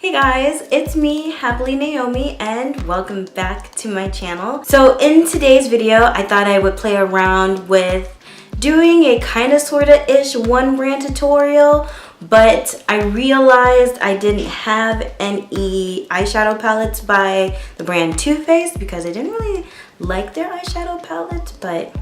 Hey guys, it's me, Happily Naomi, and welcome back to my channel. So in today's video, I thought I would play around with doing a kind of sorta-ish one brand tutorial, but I realized I didn't have any eyeshadow palettes by the brand Too Faced because I didn't really like their eyeshadow palettes, but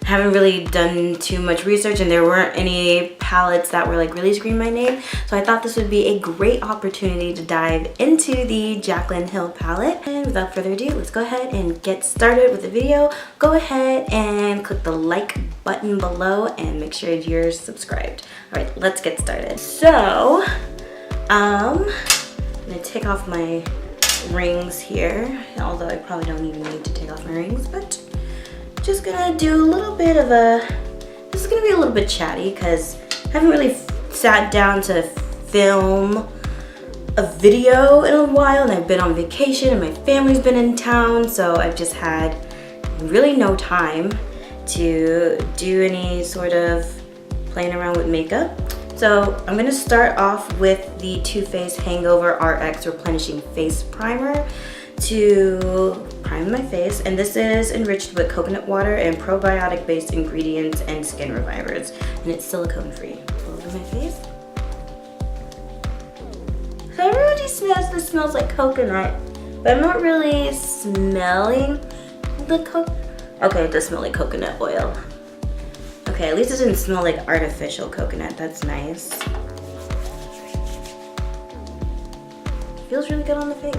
I haven't really done too much research and there weren't any palettes that were like really screaming my name. So I thought this would be a great opportunity to dive into the Jaclyn Hill palette. And without further ado, let's go ahead and get started with the video. Go ahead and click the like button below and make sure you're subscribed. All right, let's get started. So, I'm gonna take off my rings here, although I probably don't even need to take off my rings, but just gonna do a little bit of this is gonna be a little bit chatty because I haven't really sat down to film a video in a while, and I've been on vacation and my family's been in town, so I've just had really no time to do any sort of playing around with makeup. So I'm gonna start off with the Too Faced Hangover RX Replenishing Face Primer to prime my face, and this is enriched with coconut water and probiotic based ingredients and skin revivers, and it's silicone free. Over my face. So everybody says this smells like coconut, but I'm not really smelling the okay, it does smell like coconut oil. Okay, at least it didn't smell like artificial coconut. That's nice. Feels really good on the face.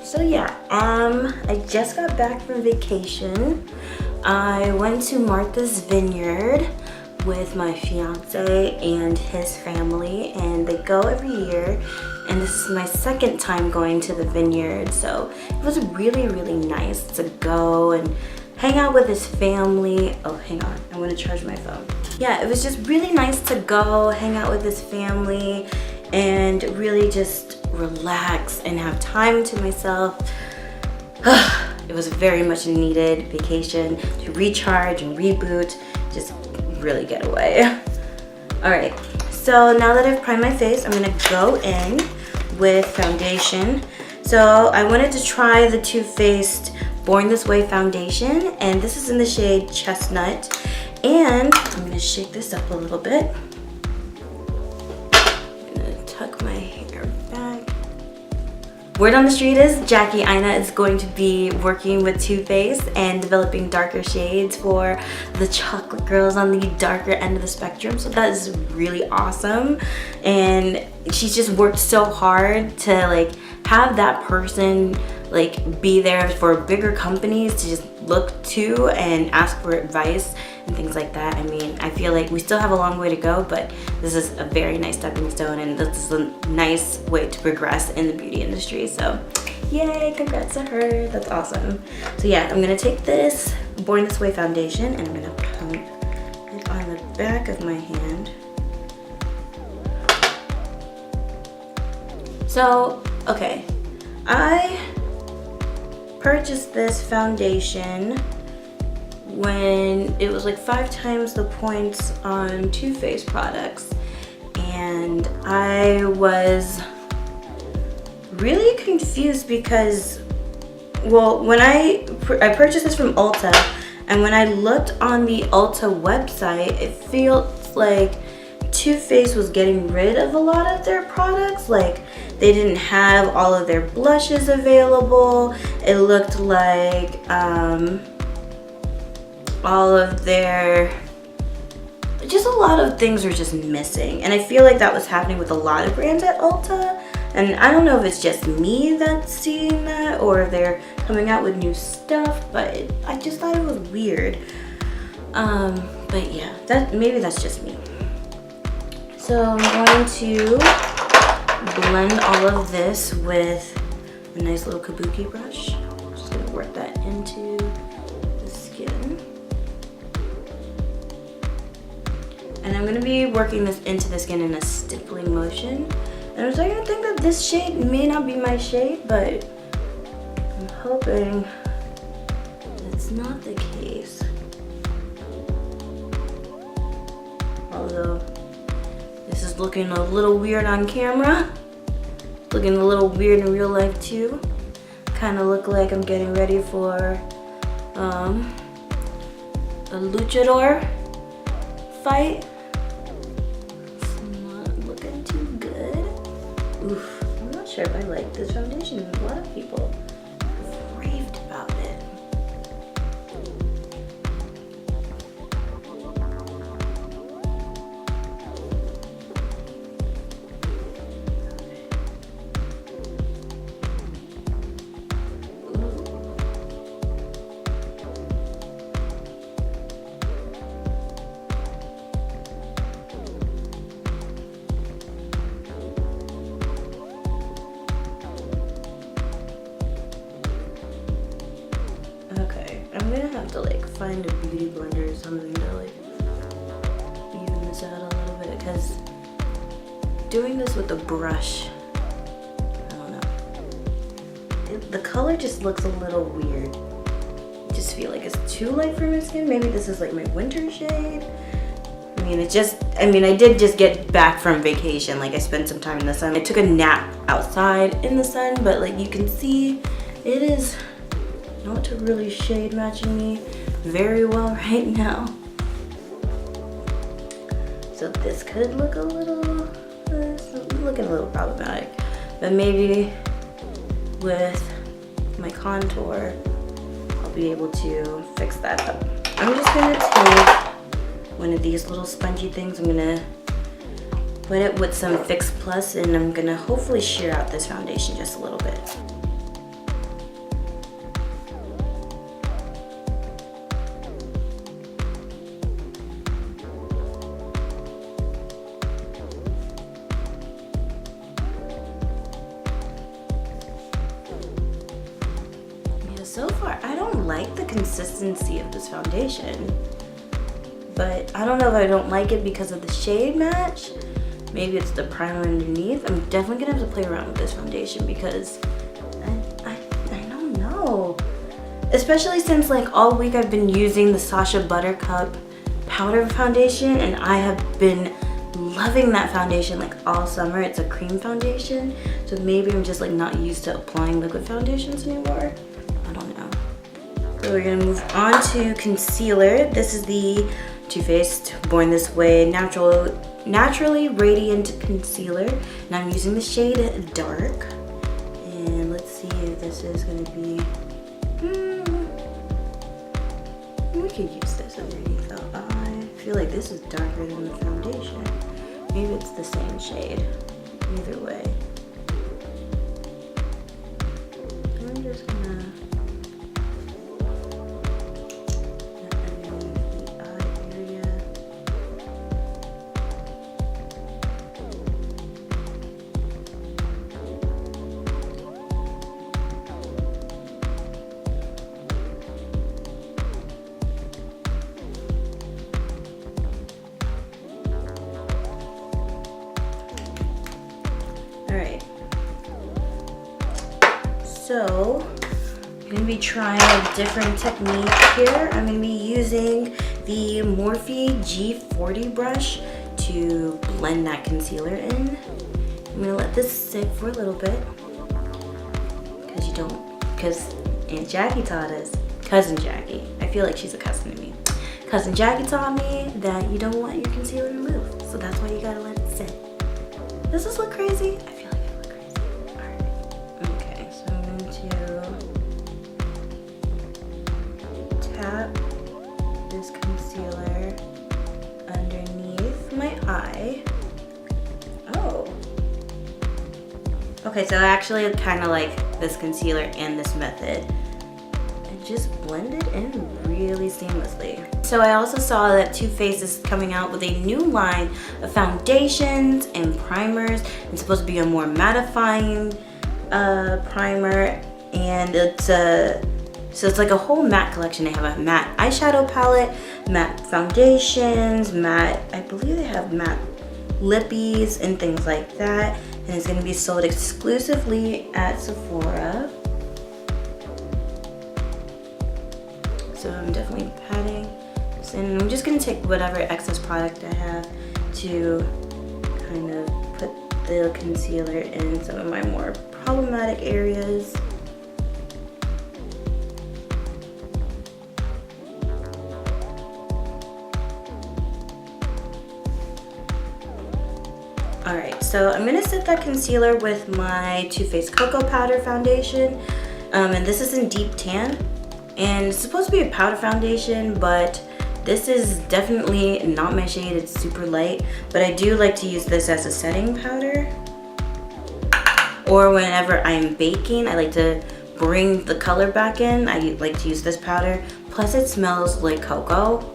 So yeah, I just got back from vacation. I went to Martha's Vineyard with my fiance and his family, and they go every year, and this is my second time going to the vineyard, so it was really, really nice to go and hang out with his family. Oh, hang on, I want to charge my phone. Yeah, it was just really nice to go hang out with his family and really just relax and have time to myself. It was a very much needed vacation to recharge and reboot, just really get away. All right, so now that I've primed my face, I'm gonna go in with foundation. So I wanted to try the Too Faced Born This Way foundation, and this is in the shade Chestnut. And I'm gonna shake this up a little bit. I'm gonna tuck my hair back. Word on the street is Jaclyn is going to be working with Too Faced and developing darker shades for the chocolate girls on the darker end of the spectrum. So that is really awesome. And she's just worked so hard to like have that person like be there for bigger companies to just look to and ask for advice and things like that. I mean, I feel like we still have a long way to go, but this is a very nice stepping stone, and this is a nice way to progress in the beauty industry. So yay, congrats to her, that's awesome. So yeah, I'm gonna take this Born This Way foundation and I'm gonna pump it on the back of my hand. So, okay, I purchased this foundation when it was like 5 times the points on Too Faced products, and I was really confused because, well, when I purchased this from Ulta, and when I looked on the Ulta website, it feels like Too Faced was getting rid of a lot of their products. Like, they didn't have all of their blushes available. It looked like all of their, just a lot of things were just missing. And I feel like that was happening with a lot of brands at Ulta. And I don't know if it's just me that's seeing that or if they're coming out with new stuff, but I just thought it was weird. But yeah, maybe that's just me. So I'm going to blend all of this with a nice little kabuki brush. I'm just gonna work that into the skin. And I'm gonna be working this into the skin in a stippling motion. And I'm starting to think that this shade may not be my shade, but I'm hoping that's not the case. Although this is looking a little weird on camera. looking a little weird in real life too. Kind of look like I'm getting ready for a luchador fight. It's not looking too good. Oof, I'm not sure if I like this foundation. A lot of people have raved about it. I'm gonna have to like find a beauty blender or something to like even this out a little bit, because doing this with a brush, I don't know. The color just looks a little weird. I just feel like it's too light for my skin. Maybe this is like my winter shade. I mean, I did just get back from vacation. Like I spent some time in the sun. I took a nap outside in the sun, but like you can see, it is not really shade matching me very well right now. So this could look a little, looking a little problematic, but maybe with my contour, I'll be able to fix that up. I'm just gonna take one of these little spongy things. I'm gonna put it with some Fix Plus, and I'm gonna hopefully sheer out this foundation just a little bit. So far, I don't like the consistency of this foundation, but I don't know if I don't like it because of the shade match. Maybe it's the primer underneath. I'm definitely gonna have to play around with this foundation because I don't know. Especially since like all week I've been using the Sacha Buttercup powder foundation, and I have been loving that foundation like all summer. It's a cream foundation, so maybe I'm just like not used to applying liquid foundations anymore. So we're gonna move on to concealer. This is the Too Faced Born This Way Naturally Radiant Concealer, and I'm using the shade Dark. And let's see if this is gonna be. We could use this underneath the eye. I feel like this is darker than the foundation. Maybe it's the same shade. Either way, I'm just gonna. So I'm going to be trying a different technique here. I'm going to be using the Morphe G40 brush to blend that concealer in. I'm going to let this sit for a little bit because Aunt Jackie taught us, Cousin Jackie, I feel like she's a cousin to me. Cousin Jackie taught me that you don't want your concealer to move, so that's why you got to let it sit. Does this look crazy? I feel like I look crazy. Alright. Okay, so I'm going to tap this concealer underneath my eye. Oh. Okay, so I actually kind of like this concealer and this method. It just blended in really seamlessly. So I also saw that Too Faced is coming out with a new line of foundations and primers. It's supposed to be a more mattifying primer, and so it's like a whole matte collection. They have a matte eyeshadow palette, matte foundations, matte, I believe they have matte lippies and things like that. And it's going to be sold exclusively at Sephora. So I'm definitely patting this in. I'm just going to take whatever excess product I have to kind of put the concealer in some of my more problematic areas. Alright, so I'm going to set that concealer with my Too Faced Cocoa Powder Foundation. And this is in Deep Tan. And it's supposed to be a powder foundation, but this is definitely not my shade. It's super light. But I do like to use this as a setting powder. Or whenever I'm baking, I like to bring the color back in. I like to use this powder. Plus it smells like cocoa.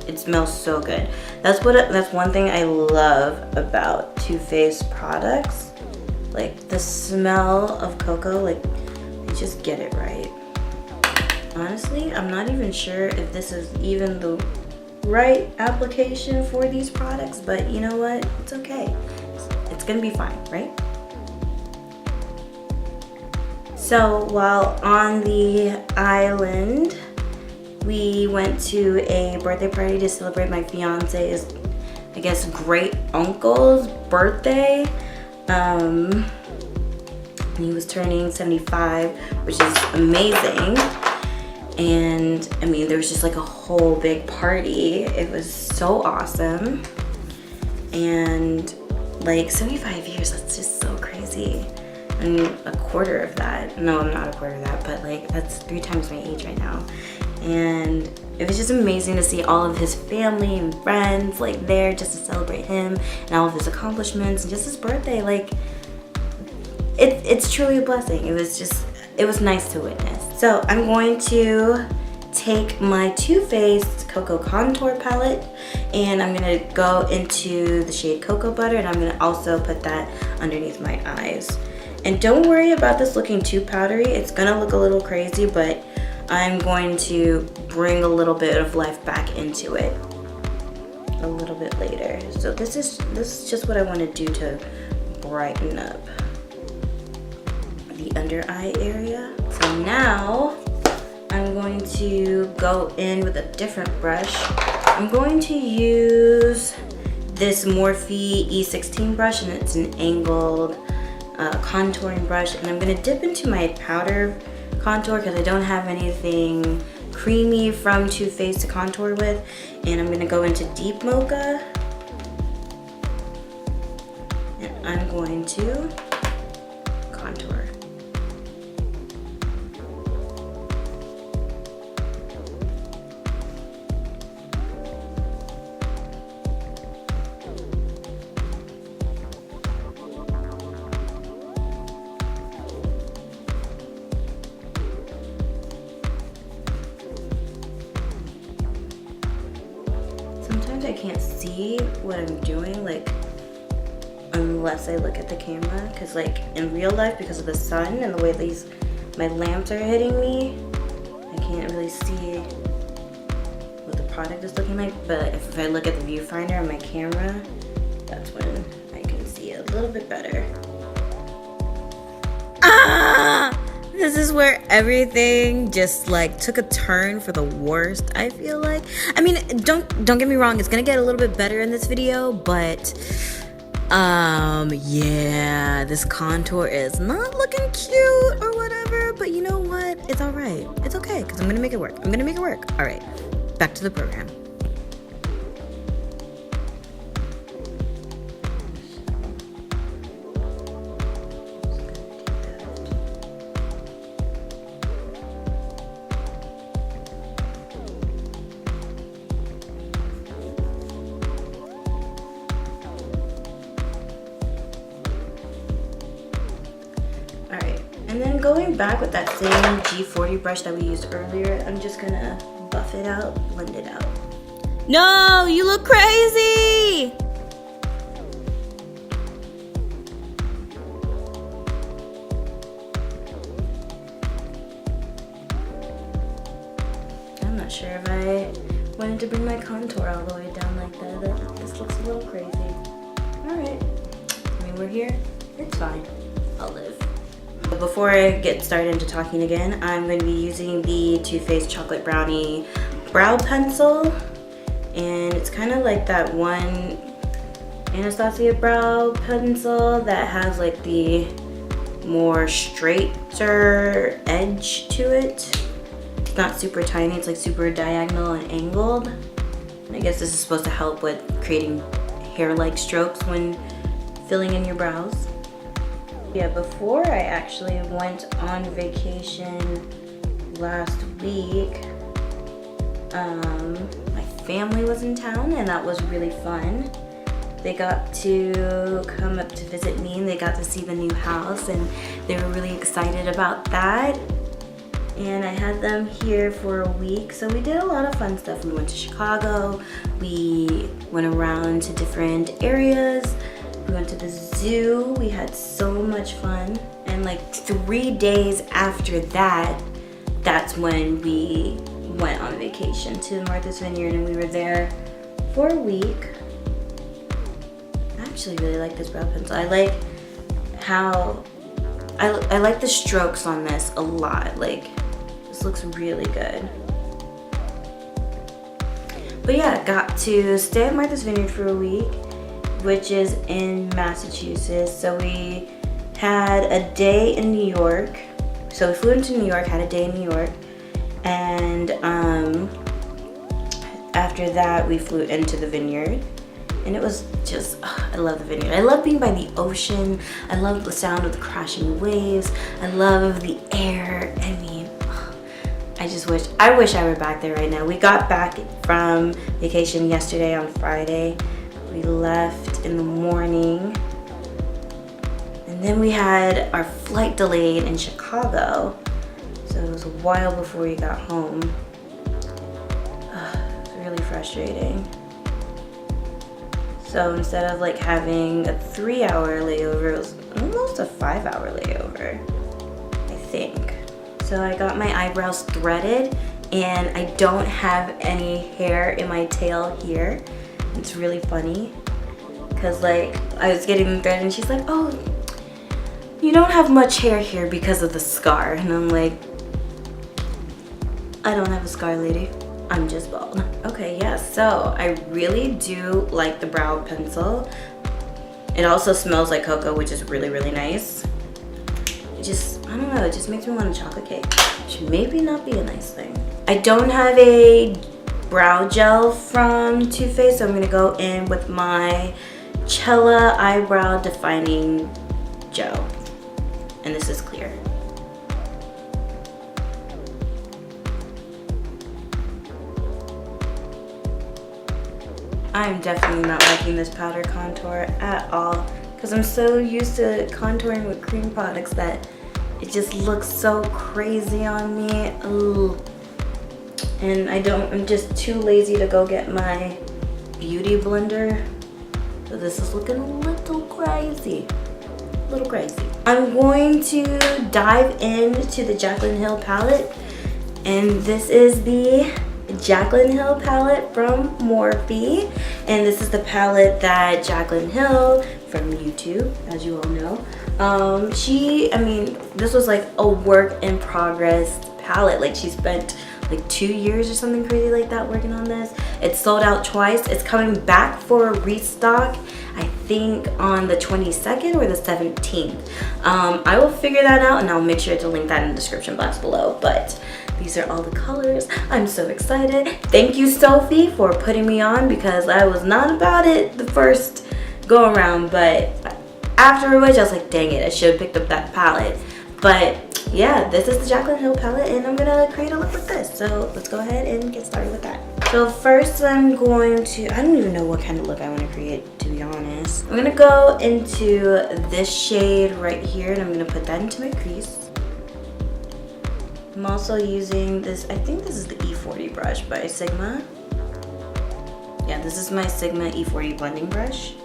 It smells so good. That's one thing I love about Too Faced products. Like the smell of cocoa, like they just get it right. Honestly, I'm not even sure if this is even the right application for these products, but you know what? It's okay. It's gonna be fine, right? So while on the island, we went to a birthday party to celebrate my fiance's, I guess, great uncle's birthday. He was turning 75, which is amazing. And I mean, there was just like a whole big party. It was so awesome. And like 75 years, that's just so crazy. And a quarter of that, no, I'm not a quarter of that, but like that's 3 times my age right now. And it was just amazing to see all of his family and friends like there just to celebrate him and all of his accomplishments and just his birthday. Like it's truly a blessing. It was nice to witness. So I'm going to take my Too Faced Cocoa Contour Palette and I'm gonna go into the shade Cocoa Butter, and I'm gonna also put that underneath my eyes. And don't worry about this looking too powdery. It's gonna look a little crazy, but I'm going to bring a little bit of life back into it a little bit later. So this is just what I want to do to brighten up the under eye area. So now I'm going to go in with a different brush. I'm going to use this Morphe E16 brush, and it's an angled contouring brush, and I'm going to dip into my powder contour because I don't have anything creamy from Too Faced to contour with, and I'm going to go into Deep Mocha, and I'm going to contour. I can't see what I'm doing, like, unless I look at the camera, because like in real life, because of the sun and the way my lamps are hitting me, I can't really see what the product is looking like. But if I look at the viewfinder on my camera, that's when I can see it a little bit better. This is where everything just like took a turn for the worst, I feel like. I mean, don't get me wrong, it's gonna get a little bit better in this video, but yeah, this contour is not looking cute or whatever, but you know what? It's all right. It's okay, because I'm gonna make it work. All right, back to the program. And then going back with that same G40 brush that we used earlier, I'm just gonna buff it out, blend it out. No, you look crazy! I'm not sure if I wanted to bring my contour all the way down like that. This looks a little crazy. Alright, I mean, we're here, it's fine, I'll live. Before I get started into talking again, I'm going to be using the Too Faced Chocolate Brownie Brow Pencil, and it's kind of like that one Anastasia brow pencil that has like the more straighter edge to it. It's not super tiny, it's like super diagonal and angled. And I guess this is supposed to help with creating hair-like strokes when filling in your brows. Yeah, before I actually went on vacation last week, my family was in town and that was really fun. They got to come up to visit me and they got to see the new house and they were really excited about that. And I had them here for a week, so we did a lot of fun stuff. We went to Chicago, we went around to different areas, we went to the zoo, we had so much fun. And like 3 days after that, that's when we went on vacation to Martha's Vineyard and we were there for a week. I actually really like this brow pencil. I like how, I like the strokes on this a lot. Like, this looks really good. But yeah, got to stay at Martha's Vineyard for a week, which is in Massachusetts. So we had a day in New York. So we flew into New York, had a day in New York, and after that we flew into the vineyard. And it was just, I love the vineyard. I love being by the ocean. I love the sound of the crashing waves. I love the air. I mean, I wish I were back there right now. We got back from vacation yesterday on Friday. We left in the morning. And then we had our flight delayed in Chicago. So it was a while before we got home. It was really frustrating. So instead of like having a 3-hour layover, it was almost a 5-hour layover, I think. So I got my eyebrows threaded and I don't have any hair in my tail here. It's really funny because like I was getting them threaded and she's like, oh, you don't have much hair here because of the scar. And I'm like, I don't have a scar, lady. I'm just bald. Okay, yeah, so I really do like the brow pencil. It also smells like cocoa, which is really, really nice. It just, I don't know, it just makes me want a chocolate cake, which maybe not be a nice thing. I don't have a brow gel from Too Faced, so I'm gonna go in with my Cella Eyebrow Defining Gel. And this is clear. I'm definitely not liking this powder contour at all because I'm so used to contouring with cream products that it just looks so crazy on me. Ugh. And I'm just too lazy to go get my beauty blender. So this is looking a little crazy. A little crazy. I'm going to dive into the Jaclyn Hill palette, and this is the Jaclyn Hill palette from Morphe, and this is the palette that Jaclyn Hill from YouTube, as you all know, this was like a work in progress palette. Like she spent like 2 years or something crazy like that working on this. It's sold out twice. It's coming back for a restock, I think on the 22nd or the 17th. I will figure that out and I'll make sure to link that in the description box below, but these are all the colors. I'm so excited. Thank you, Sophie, for putting me on because I was not about it the first go around, but after which I was like, dang it, I should have picked up that palette. But yeah, this is the Jaclyn Hill palette and I'm gonna create a look with this. So let's go ahead and get started with that. So first I'm going to, I don't even know what kind of look I want to create, to be honest. I'm gonna go into this shade right here and I'm gonna put that into my crease. I'm also using this, I think this is the E40 brush by Sigma. Yeah, this is my Sigma E40 blending brush.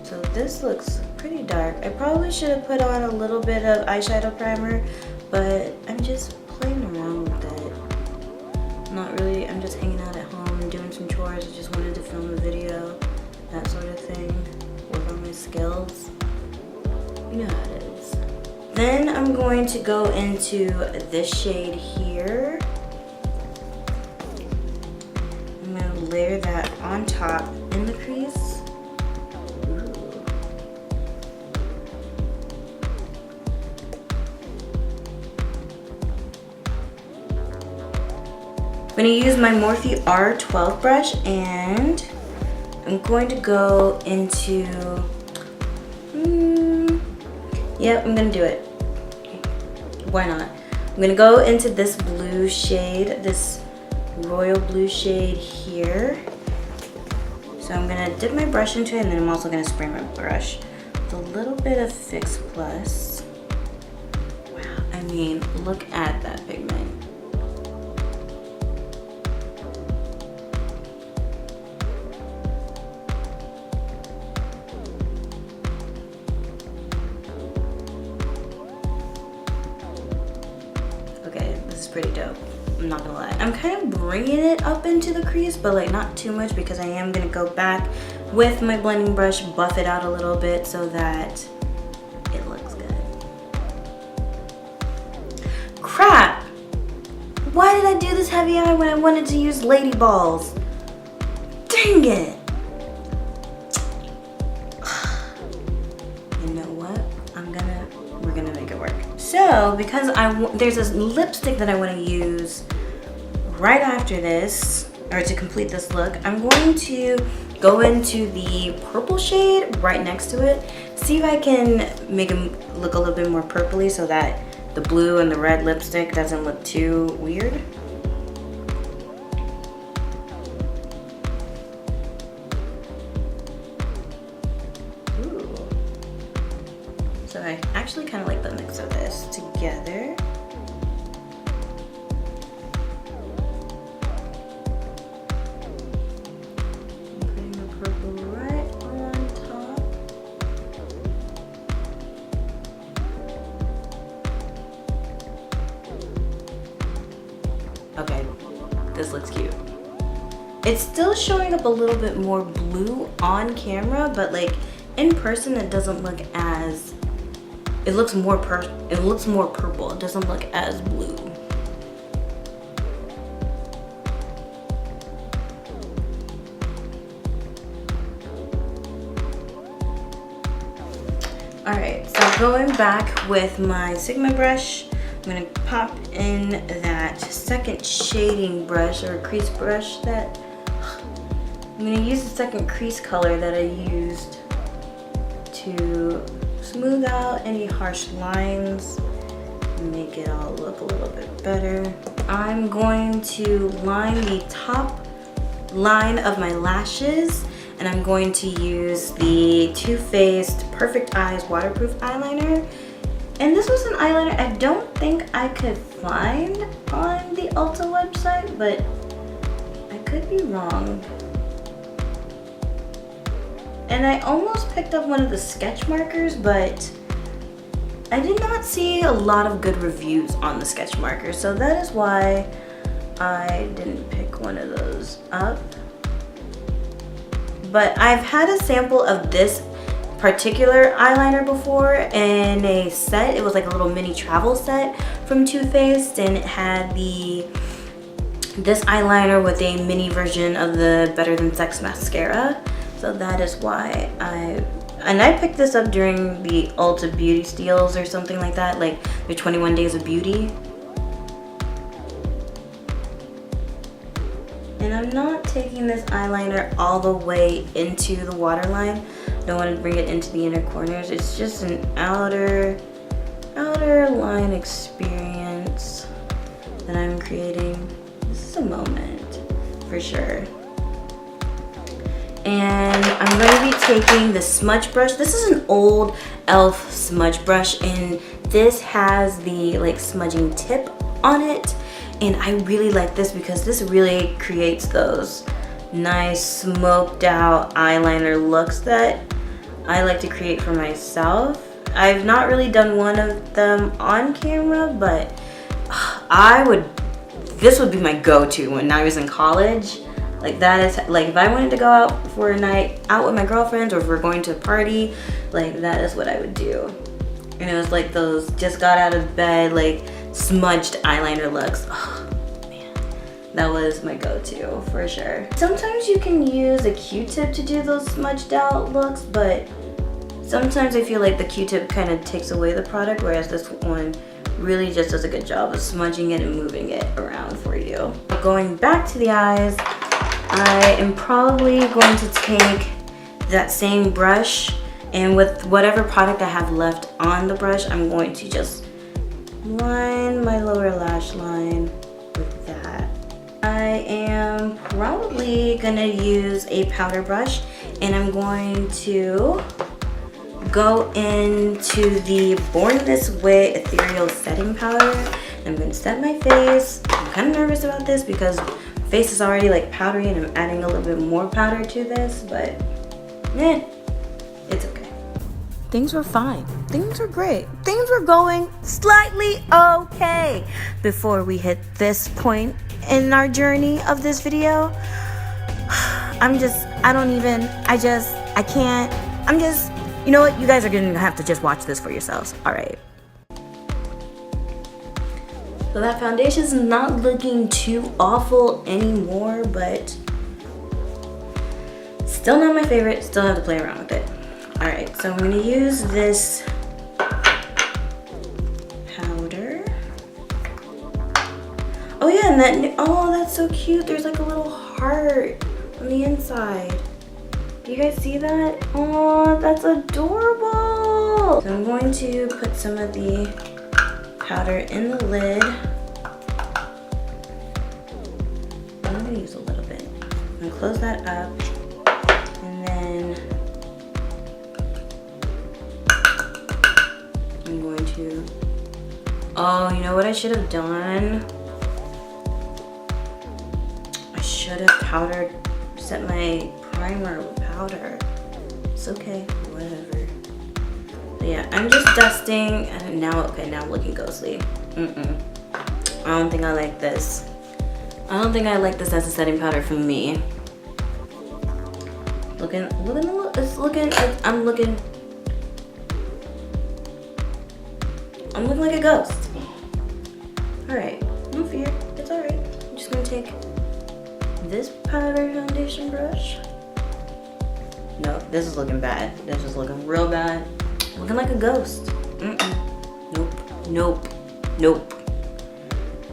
So this looks pretty dark. I probably should have put on a little bit of eyeshadow primer, but I'm just playing around with it. Not really, I'm just hanging out at home and doing some chores. I just wanted to film a video, that sort of thing. Work on my skills. You know how it is. Then I'm going to go into this shade here. I'm going to layer that on top in the crease. Ooh. I'm going to use my Morphe R12 brush, and I'm going to go into, yep, I'm gonna do it. Why not? I'm gonna go into this blue shade, this royal blue shade here. So I'm gonna dip my brush into it, and then I'm also gonna spray my brush with a little bit of Fix Plus. Wow, I mean, look at that pigment. Pretty dope, I'm not gonna lie. I'm kind of bringing it up into the crease, but like not too much, because I am gonna go back with my blending brush, buff it out a little bit so that it looks good. Crap! Why did I do this heavy eye when I wanted to use Ladyballs? Dang it! You know what? We're gonna make it work. So, because there's this lipstick that I want to use right after this, or to complete this look, I'm going to go into the purple shade right next to it, see if I can make them look a little bit more purpley so that the blue and the red lipstick doesn't look too weird. So I actually kind of like the mix of this together. I'm putting the purple right on top. Okay, this looks cute. It's still showing up a little bit more blue on camera, but like in person it doesn't look as, it looks more purple. It doesn't look as blue. All right, so going back with my Sigma brush, I'm gonna pop in that second shading brush or crease brush that, I'm gonna use the second crease color that I used to smooth out any harsh lines, make it all look a little bit better. I'm going to line the top line of my lashes, and I'm going to use the Too Faced Perfect Eyes Waterproof Eyeliner. And this was an eyeliner I don't think I could find on the Ulta website, but I could be wrong. And I almost picked up one of the sketch markers, but I did not see a lot of good reviews on the sketch markers, so that is why I didn't pick one of those up. But I've had a sample of this particular eyeliner before in a set. It was like a little mini travel set from Too Faced, and it had this eyeliner with a mini version of the Better Than Sex mascara. So that is why I picked this up during the Ulta Beauty Steals or something like that, like their 21 Days of Beauty. And I'm not taking this eyeliner all the way into the waterline. I don't want to bring it into the inner corners. It's just an outer line experience that I'm creating. This is a moment for sure. And I'm going to be taking the smudge brush. This is an old e.l.f. smudge brush, and this has the like smudging tip on it. And I really like this because this really creates those nice smoked out eyeliner looks that I like to create for myself. I've not really done one of them on camera, but this would be my go-to when I was in college. Like that is, like if I wanted to go out for a night out with my girlfriends, or if we're going to a party, like that is what I would do. And it was like those just got out of bed, like smudged eyeliner looks. Oh man, that was my go-to for sure. Sometimes you can use a Q-tip to do those smudged out looks, but sometimes I feel like the Q-tip kind of takes away the product, whereas this one really just does a good job of smudging it and moving it around for you. Going back to the eyes, I am probably going to take that same brush, and with whatever product I have left on the brush, I'm going to just line my lower lash line with that. I am probably gonna use a powder brush, and I'm going to go into the Born This Way Ethereal setting powder. I'm gonna set my face. I'm kind of nervous about this because my face is already like powdery and I'm adding a little bit more powder to this, but it's okay. Things were fine. Things were great. Things were going slightly okay before we hit this point in our journey of this video. You know what? You guys are gonna have to just watch this for yourselves. All right. So that foundation's not looking too awful anymore, but still not my favorite. Still have to play around with it. All right, so I'm gonna use this powder. Oh yeah, and that's so cute. There's like a little heart on the inside. Do you guys see that? Oh, that's adorable. So I'm going to put some of the powder in the lid. I'm gonna use a little bit. I'm gonna close that up, and then I'm going to, oh, you know what I should have done? I should have powdered, set my primer with powder. It's okay, whatever. But yeah, I'm just dusting, and now I'm looking ghostly. I don't think I like this. I don't think I like this as a setting powder for me. I'm looking like a ghost. All right, no fear, it's all right. I'm just gonna take this powder foundation brush. No, this is looking bad. This is looking real bad. Looking like a ghost. Nope.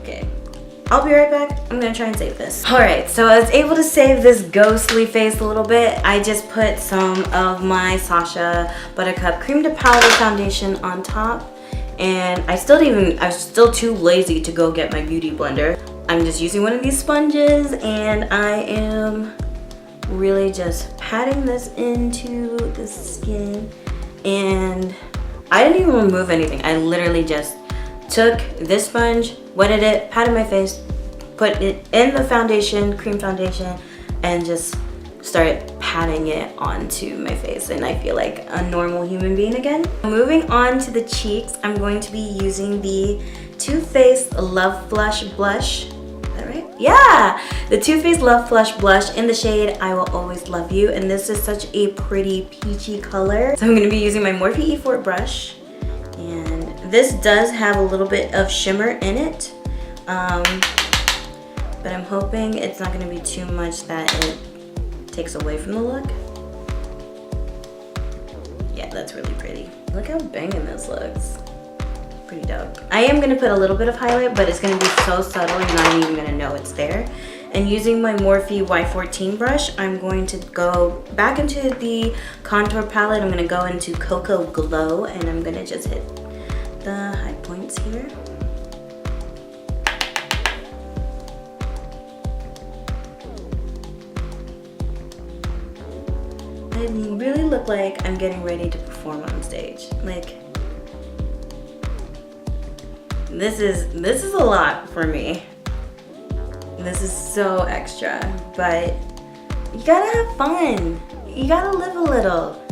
Okay, I'll be right back. I'm gonna try and save this. All right, so I was able to save this ghostly face a little bit. I just put some of my Sasha Buttercup Cream to Powder foundation on top, and I was still too lazy to go get my beauty blender. I'm just using one of these sponges, and I am really just patting this into the skin, and I didn't even remove anything. I literally just took this sponge, wetted it, patted my face, put it in the foundation, cream foundation, and just started patting it onto my face, and I feel like a normal human being again. Moving on to the cheeks, I'm going to be using the Too Faced Love Flush Blush. Is that right? Yeah! The Too Faced Love Flush Blush in the shade I Will Always Love You, and this is such a pretty peachy color. So I'm going to be using my Morphe E4 brush, and this does have a little bit of shimmer in it, but I'm hoping it's not going to be too much that it takes away from the look. Yeah, that's really pretty. Look how banging this looks. Pretty dope. I am going to put a little bit of highlight, but it's going to be so subtle you're not even going to know it's there. And using my Morphe Y14 brush, I'm going to go back into the contour palette. I'm going to go into Cocoa Glow, and I'm going to just hit the high points here. I really look like I'm getting ready to perform on stage. Like, this is a lot for me. This is so extra, but you gotta have fun. You gotta live a little.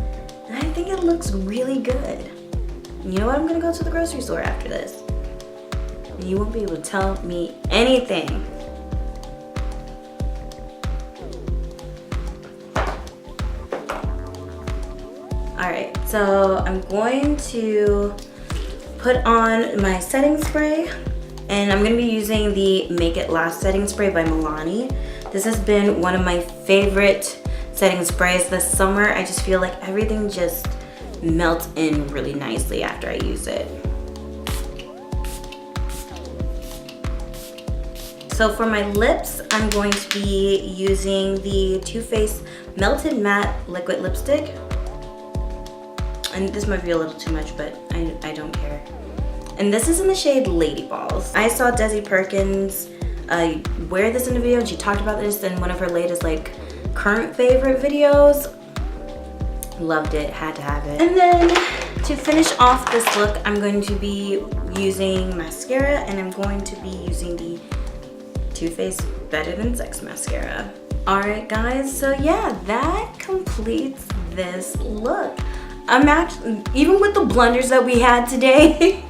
And I think it looks really good. You know what? I'm gonna go to the grocery store after this. And you won't be able to tell me anything. Alright, so I'm going to put on my setting spray, and I'm gonna be using the Make It Last setting spray by Milani. This has been one of my favorite setting sprays this summer. I just feel like everything just melts in really nicely after I use it. So for my lips, I'm going to be using the Too Faced Melted Matte Liquid Lipstick. And this might be a little too much, but I don't care. And this is in the shade Ladyballs. I saw Desi Perkins wear this in a video, and she talked about this in one of her latest like current favorite videos. Loved it, had to have it. And then to finish off this look, I'm going to be using mascara, and I'm going to be using the Too Faced Better Than Sex mascara. Alright guys, so yeah, that completes this look. I'm actually, even with the blunders that we had today,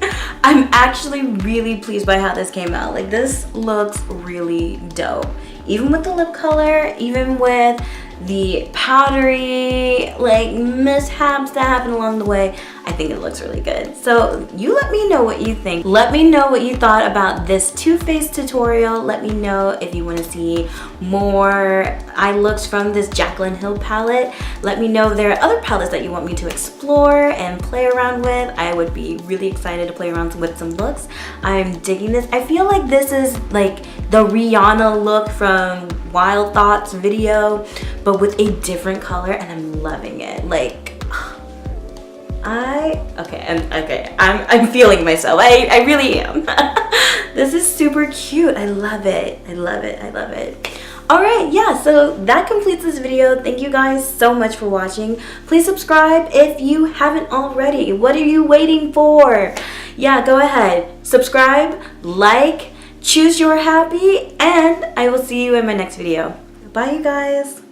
I'm actually really pleased by how this came out. Like, this looks really dope. Even with the lip color, even with the powdery like mishaps that happened along the way, I think it looks really good. So you let me know what you think. Let me know what you thought about this Too Faced tutorial. Let me know if you want to see more eye looks from this Jaclyn Hill palette. Let me know if there are other palettes that you want me to explore and play around with. I would be really excited to play around with some looks. I'm digging this. I feel like this is like the Rihanna look from Wild Thoughts video, but with a different color, and I'm loving it. Like, I'm feeling myself. I really am. This is super cute. I love it. I love it. I love it. Alright, yeah, so that completes this video. Thank you guys so much for watching. Please subscribe if you haven't already. What are you waiting for? Yeah, go ahead. Subscribe, like, choose your happy, and I will see you in my next video. Bye, you guys.